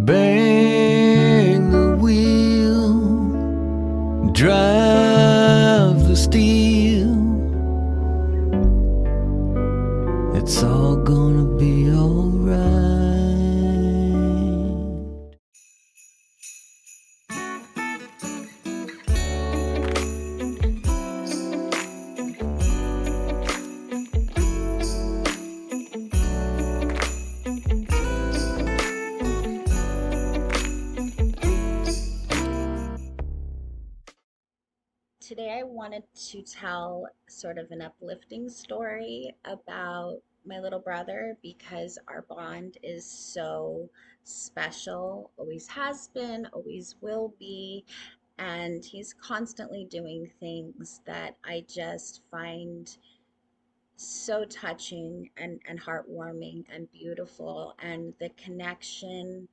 Bang the wheel, drive the steel. It's all gonna be alright. Today, I wanted to tell sort of an uplifting story about my little brother because our bond is so special, always has been, always will be, and he's constantly doing things that I just find so touching and heartwarming and beautiful. And the connection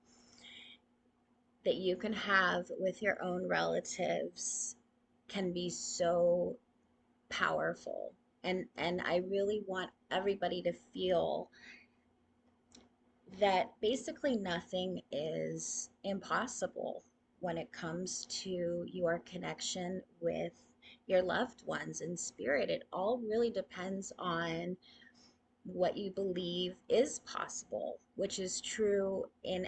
that you can have with your own relatives can be so powerful. And I really want everybody to feel that basically nothing is impossible when it comes to your connection with your loved ones in spirit. It all really depends on what you believe is possible, which is true in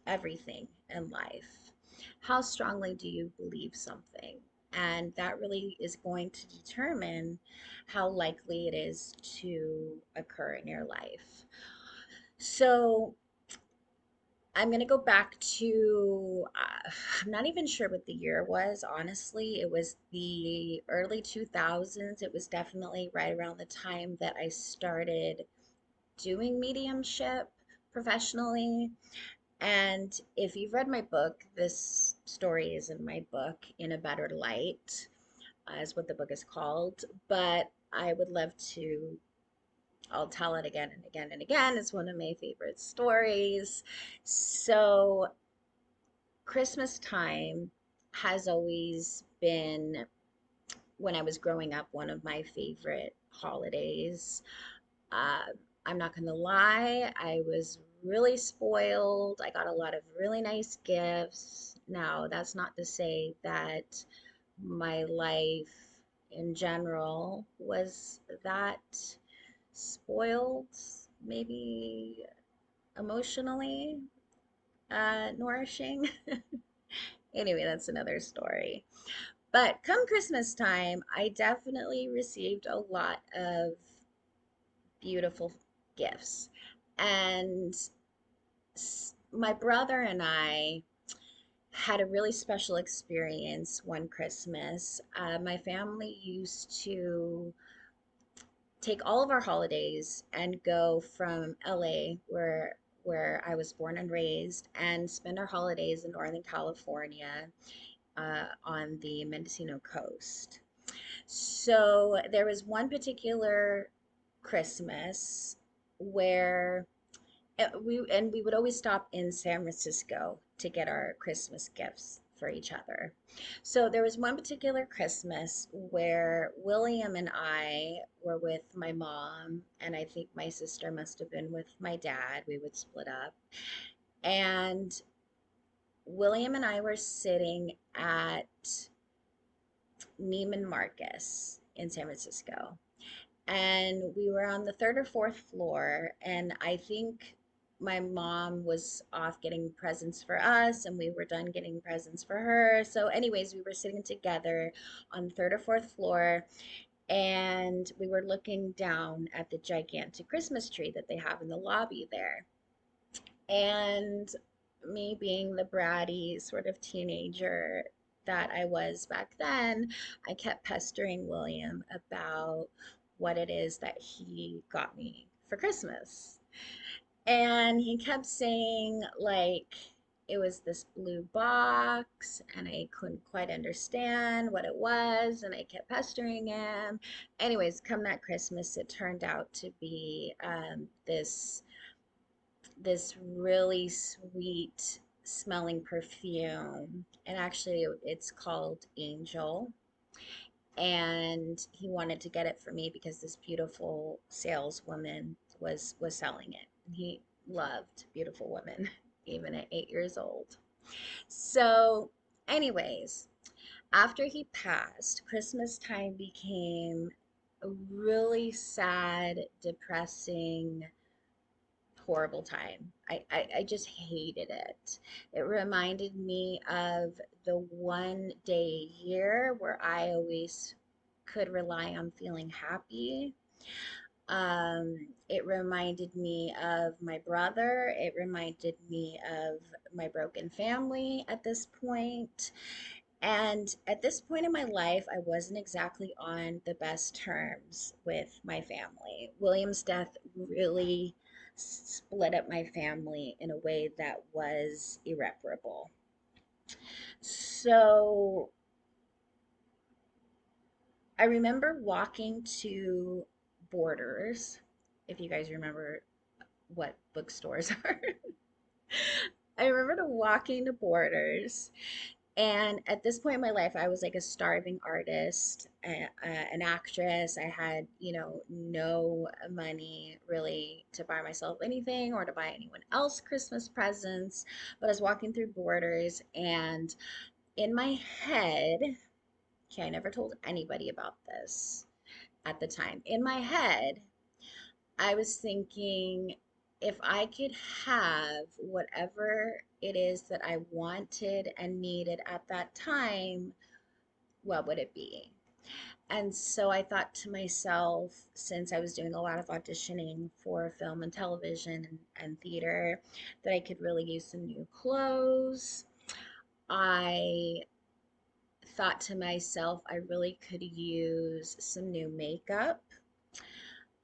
everything in life. How strongly do you believe something? And that really is going to determine how likely it is to occur in your life. So I'm going to go back to, I'm not even sure what the year was, honestly. It was the early 2000s. It was definitely right around the time that I started doing mediumship professionally. And if you've read my book, this story is in my book, In a Better Light, is what the book is called. But I would love to, I'll tell it again and again and again. It's one of my favorite stories. So, Christmas time has always been, when I was growing up, one of my favorite holidays. Uh, I'm not going to lie, I was really spoiled. I got a lot of really nice gifts. Now, that's not to say that my life in general was that spoiled, maybe emotionally nourishing. Anyway, that's another story. But come Christmas time, I definitely received a lot of beautiful gifts. And my brother and I had a really special experience one Christmas. My family used to take all of our holidays and go from LA, where I was born and raised, and spend our holidays in Northern California on the Mendocino coast. So there was one particular Christmas where we would always stop in San Francisco to get our Christmas gifts for each other. So there was one particular Christmas where William and I were with my mom, and I think my sister must have been with my dad. We would split up. And William and I were sitting at Neiman Marcus in San Francisco. And we were on the third or fourth floor, and I think my mom was off getting presents for us, and we were done getting presents for her. So, anyways, we were sitting together on the third or fourth floor, and we were looking down at the gigantic Christmas tree that they have in the lobby there. And me being the bratty sort of teenager that I was back then, I kept pestering William about what it is that he got me for Christmas. And he kept saying, like, it was this blue box, and I couldn't quite understand what it was, and I kept pestering him. Anyways, come that Christmas, it turned out to be this really sweet smelling perfume. And actually, it's called Angel. And he wanted to get it for me because this beautiful saleswoman was selling it. And he loved beautiful women, even at 8 years old. So, anyways, after he passed, Christmas time became a really sad, depressing, horrible time. I just hated it. It reminded me of the one day a year where I always could rely on feeling happy. It reminded me of my brother. It reminded me of my broken family at this point. And at this point in my life, I wasn't exactly on the best terms with my family. William's death really split up my family in a way that was irreparable. So I remember walking to Borders, if you guys remember what bookstores are. I remember walking to Borders. And at this point in my life, I was like a starving artist, an actress. I had, no money really to buy myself anything or to buy anyone else Christmas presents. But I was walking through Borders, and in my head, okay, I never told anybody about this at the time. In my head, I was thinking if I could have whatever it is that I wanted and needed at that time, what would it be? And so I thought to myself, since I was doing a lot of auditioning for film and television and theater, that I could really use some new clothes. I thought to myself, I really could use some new makeup.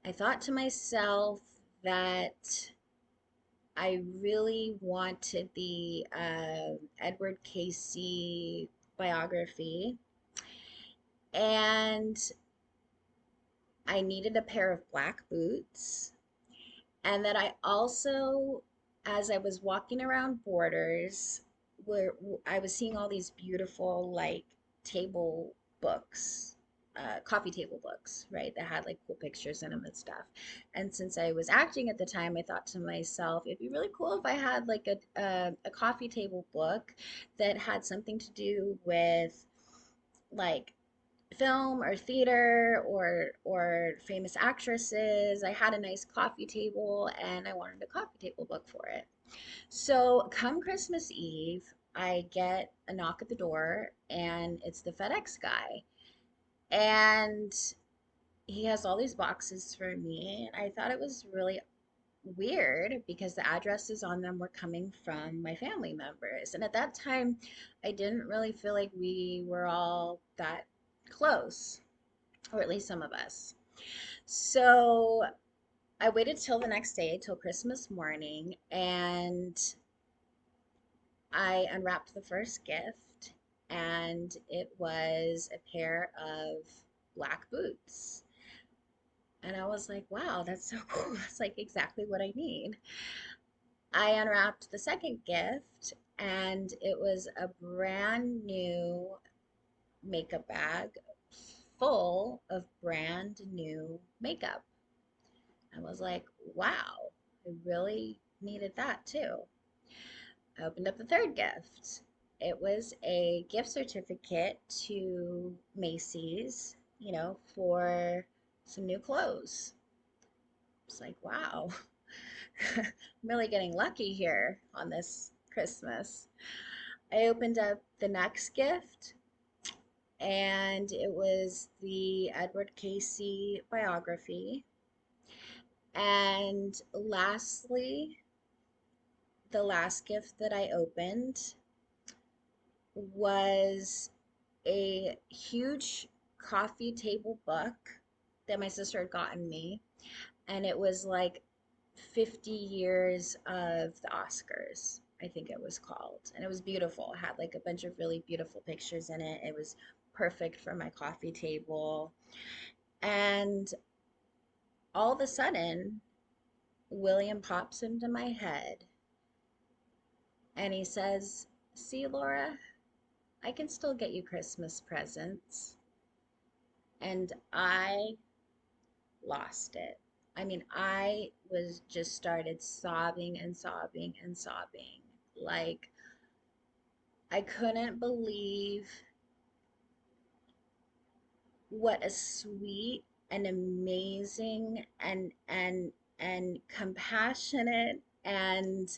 I thought to myself that I really wanted the Edward Casey biography, and I needed a pair of black boots. And that I also, as I was walking around Borders, where I was seeing all these beautiful like table books, coffee table books, right? That had like cool pictures in them and stuff. And since I was acting at the time, I thought to myself, it'd be really cool if I had like a coffee table book that had something to do with like film or theater or famous actresses. I had a nice coffee table and I wanted a coffee table book for it. So come Christmas Eve, I get a knock at the door and it's the FedEx guy. And he has all these boxes for me. And I thought it was really weird because the addresses on them were coming from my family members. And at that time, I didn't really feel like we were all that close, or at least some of us. So I waited till the next day, till Christmas morning, and I unwrapped the first gift, and it was a pair of black boots. And I was like, wow, that's so cool. That's like exactly what I need. I unwrapped the second gift, and it was a brand new makeup bag full of brand new makeup. I was like, wow, I really needed that too. I opened up the third gift. It was a gift certificate to Macy's, for some new clothes. It's like, wow, I'm really getting lucky here on this Christmas. I opened up the next gift, and it was the Edward Casey biography. And lastly, the last gift that I opened was a huge coffee table book that my sister had gotten me. And it was like 50 years of the Oscars, I think it was called. And it was beautiful. It had like a bunch of really beautiful pictures in it. It was perfect for my coffee table. And all of a sudden, William pops into my head and he says, see, Laura, I can still get you Christmas presents. And I lost it. I mean, I was just started sobbing and sobbing and sobbing. Like, I couldn't believe what a sweet and amazing and compassionate and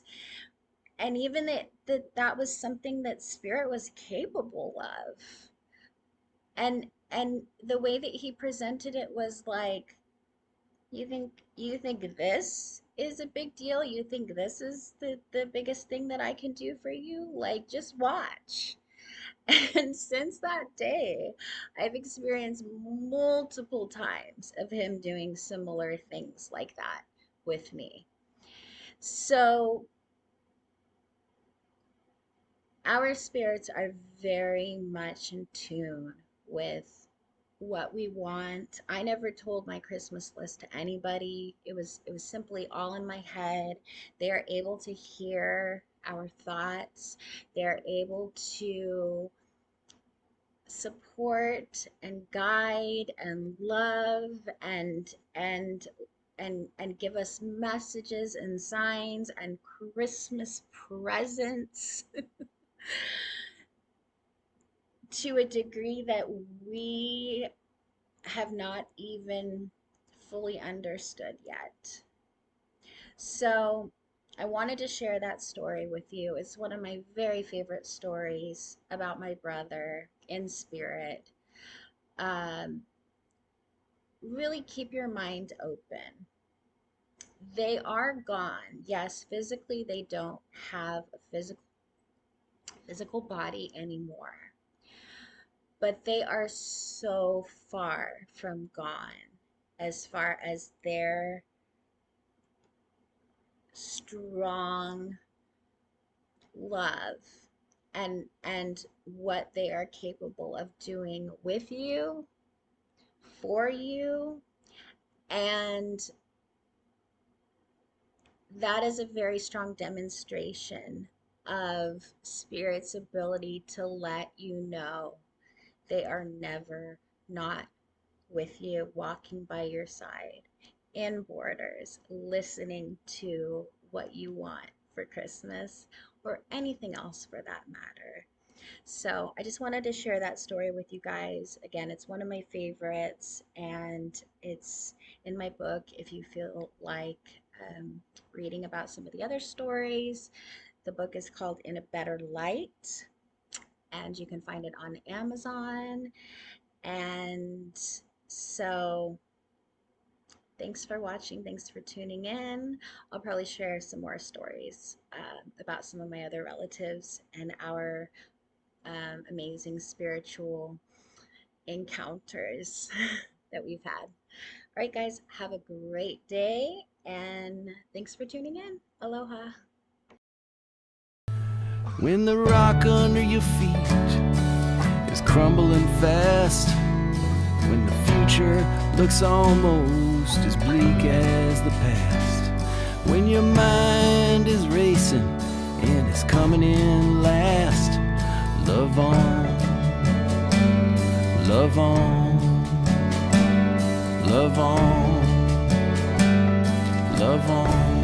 even that was something that spirit was capable of. And the way that he presented it was like, you think this is a big deal? You think this is the biggest thing that I can do for you? Like, just watch. And since that day, I've experienced multiple times of him doing similar things like that with me. So our spirits are very much in tune with what we want. I never told my Christmas list to anybody. It was simply all in my head. They are able to hear our thoughts. They're able to support and guide and love and give us messages and signs and Christmas presents to a degree that we have not even fully understood yet. So I wanted to share that story with you. It's one of my very favorite stories about my brother in spirit. Um, really keep your mind open. They are gone. Yes, physically they don't have a physical body anymore, but they are so far from gone as far as their strong love and what they are capable of doing with you, for you, and that is a very strong demonstration of spirit's ability to let you know they are never not with you, walking by your side, in borders, listening to what you want for Christmas or anything else for that matter. So I just wanted to share that story with you guys. Again, it's one of my favorites, and it's in my book. If you feel like reading about some of the other stories, the book is called In a Better Light, and you can find it on Amazon. And so thanks for watching. Thanks for tuning in. I'll probably share some more stories about some of my other relatives and our amazing spiritual encounters that we've had. All right, guys, have a great day and thanks for tuning in. Aloha. When the rock under your feet is crumbling fast, when the future looks almost as bleak as the past, when your mind is racing and it's coming in last, love on, love on, love on, love on.